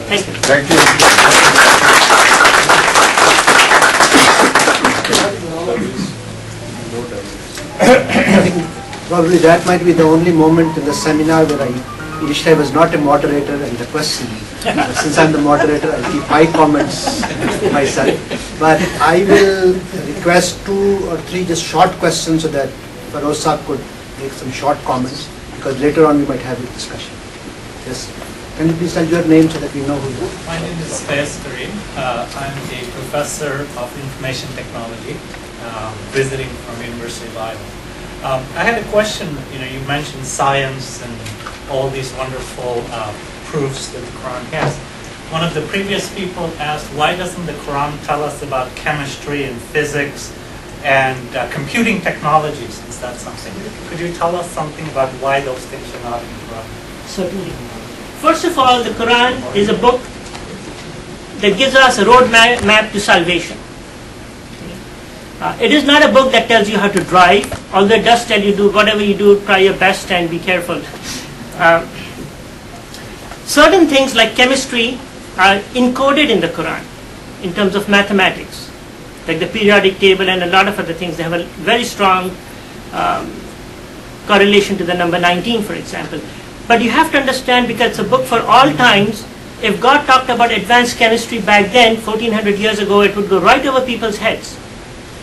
Thank you. Thank you. I think probably that might be the only moment in the seminar where initially I was not a moderator and the question. Since I'm the moderator, I'll keep my comments to myself. But I will request 2 or 3 just short questions so that Feroz could make some short comments, because later on we might have a discussion. Yes. Can you please tell your name so that we know who you are? My name is Feroz Karmally. I'm a professor of information technology, visiting from University of Iowa. I had a question. You mentioned science and all these wonderful proofs that the Quran has. One of the previous people asked, why doesn't the Quran tell us about chemistry and physics and computing technologies? Is that something? Could you tell us something about why those things are not in the Quran? Certainly. First of all, the Quran is a book that gives us a road map to salvation. It is not a book that tells you how to drive, although it does tell you do whatever you do, try your best and be careful. Certain things like chemistry are encoded in the Quran in terms of mathematics, like the periodic table and a lot of other things. They have a very strong correlation to the number 19, for example. But you have to understand, because it's a book for all times, if God talked about advanced chemistry back then, 1400 years ago, it would go right over people's heads.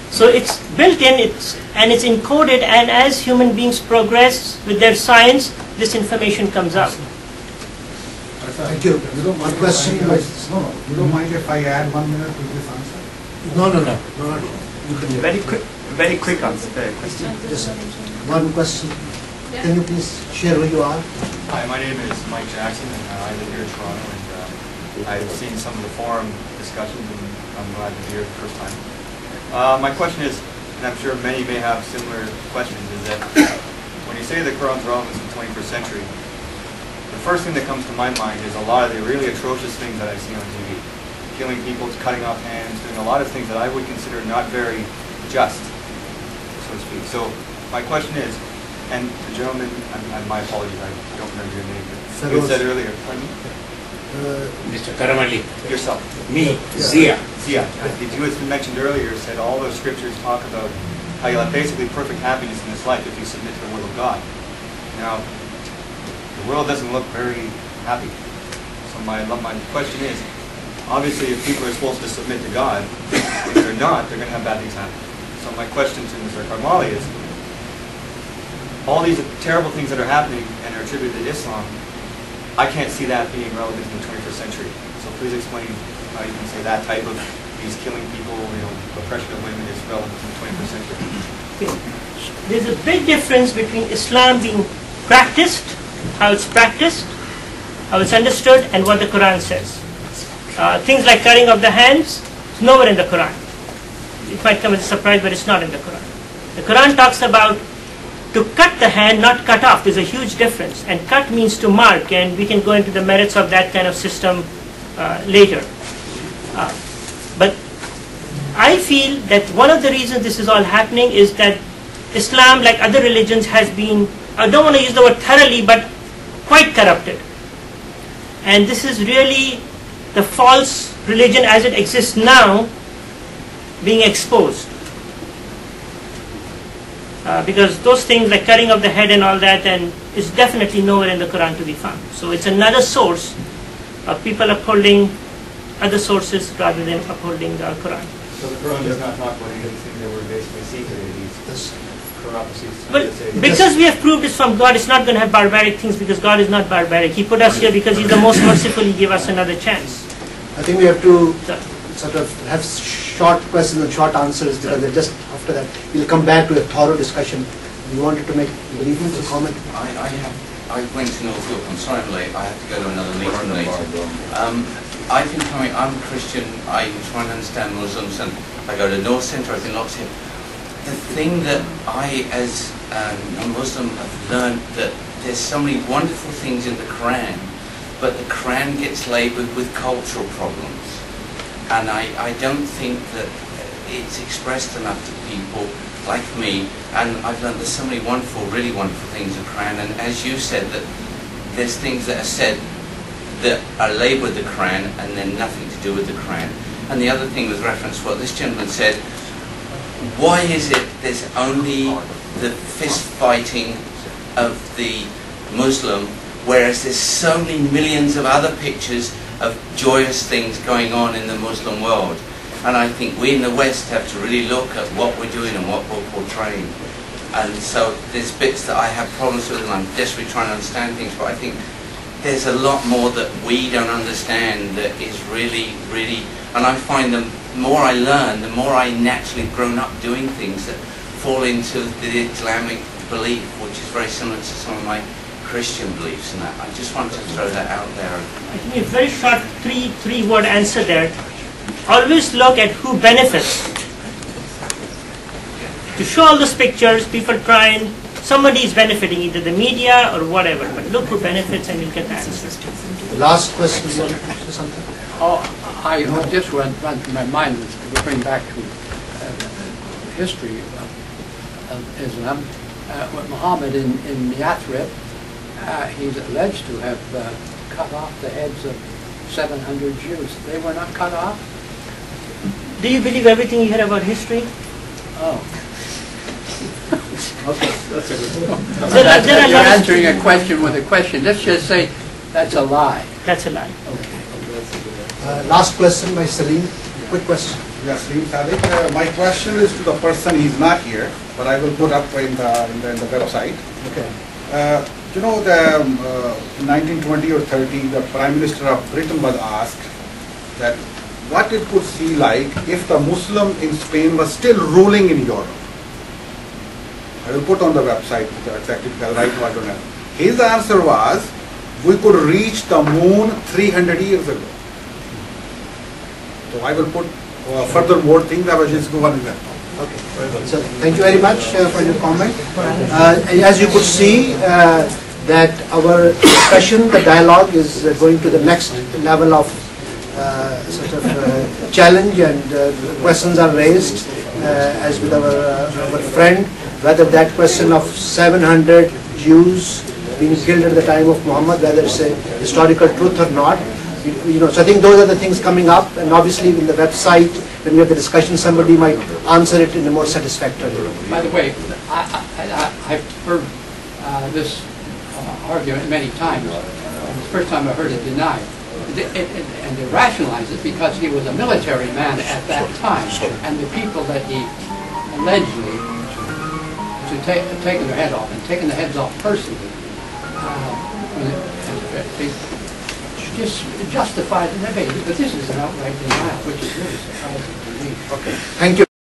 So it's built in, and it's encoded, and as human beings progress with their science, this information comes out. Thank you. One question. No, you don't mind if I add 1 minute to this answer? No. You can Very quick answer. Question. Just one question. Can you please share who you are? Hi, my name is Mike Jackson, and I live here in Toronto, and I've seen some of the forum discussions, and I'm glad to be here the first time. My question is, and I'm sure many may have similar questions, is that when you say the Quran's relevance in the 21st century, the first thing that comes to my mind is a lot of the really atrocious things that I see on TV. Killing people, cutting off hands, doing a lot of things that I would consider not very just, so to speak. So my question is, and the gentleman, and my apologies, I don't remember your name, but you said earlier, pardon me? Mr. Karmally. Yourself. Me, Zia. Zia. You had mentioned earlier, said all those scriptures talk about how you'll have basically perfect happiness in this life if you submit to the will of God. Now, the world doesn't look very happy. So my question is, obviously if people are supposed to submit to God, if they're not, they're going to have bad things happen. So my question to Mr. Karmally is, all these terrible things that are happening and are attributed to Islam, I can't see that being relevant in the 21st century. So please explain how you can say that type of these killing people, oppression of women is relevant in the 21st century. Okay. There's a big difference between Islam being practiced, how it's understood, and what the Quran says. Things like cutting off the hands, it's nowhere in the Quran. It might come as a surprise, but it's not in the Quran. The Quran talks about to cut the hand, not cut off. There's a huge difference. And cut means to mark, and we can go into the merits of that kind of system later. But I feel that one of the reasons this is all happening is that Islam, like other religions, has been, I don't want to use the word thoroughly, but quite corrupted. And this is really the false religion as it exists now being exposed. Because those things like cutting off the head and all that, and is definitely nowhere in the Quran to be found. So it's another source of people upholding other sources rather than upholding the Quran. So the Quran does not talk about anything that we're basically seeing today, these corruptions. But because we have proved it's from God, it's not going to have barbaric things, because God is not barbaric. He put us here because He's the most merciful. He gave us another chance. I think we have to sort of have short questions and short answers, because just after that we'll come back to a thorough discussion. You wanted to make briefings or comment? I went to North York. I'm sorry I'm late. I have to go to another meeting later. I think I'm Christian. I try and understand Muslims, and I go to North Centre. I've been lots here. The thing that I, as a Muslim, have learned, that there's so many wonderful things in the Quran, but the Quran gets labelled with cultural problems. And I don't think that it's expressed enough to people like me. And I've learned there's so many wonderful, really wonderful things in the Quran. And as you said, that there's things that are said that are labelled the Quran and then nothing to do with the Quran. And the other thing with reference to what this gentleman said, why is it there's only the fist fighting of the Muslim, whereas there's so many millions of other pictures of joyous things going on in the Muslim world? And I think we in the West have to really look at what we're doing and what we're portraying. And so there's bits that I have problems with and I'm desperately trying to understand things, but I think there's a lot more that we don't understand that is really, really, and I find the more I learn, the more I naturally grown up doing things that fall into the Islamic belief, which is very similar to some of my Christian beliefs and that. I just wanted to throw that out there. I think a very short three-word answer there. Always look at who benefits. To show all those pictures, people trying, somebody is benefiting, either the media or whatever, but look who benefits and you'll get the answers. Last question, something? Oh, I just went through my mind was referring back to history of Islam. With Muhammad in Yathrib, he's alleged to have cut off the heads of 700 Jews. They were not cut off? Do you believe everything you hear about history? Oh. Okay, that's a good one. You're answering a question with a question. Let's just say that's a lie. That's a lie. Okay. Last question by Salim. Quick question. Yes, Salim Sadiq. My question is to the person, he's not here, but I will put up in the website. Okay. You know, in 1920 or 30, the Prime Minister of Britain was asked that what it could see like if the Muslim in Spain was still ruling in Europe. I will put on the website exactly because right now I don't have. His answer was, we could reach the moon 300 years ago. So I will put further more things. I was just going there. Okay. So thank you very much for your comment. As you could see, that our discussion, the dialogue is going to the next level of sort of challenge, and questions are raised as with our friend, whether that question of 700 Jews being killed at the time of Muhammad, whether it's a historical truth or not. You know, so I think those are the things coming up, and obviously in the website, when we have the discussion, somebody might answer it in a more satisfactory way. By the way, I've heard this argument many times. The first time I heard it denied. And they rationalized it because he was a military man at that time, and the people that he allegedly taken their head off, and taken the heads off personally, they just justified it. But this is an outright denial, which is really surprising to me. Okay. Thank you.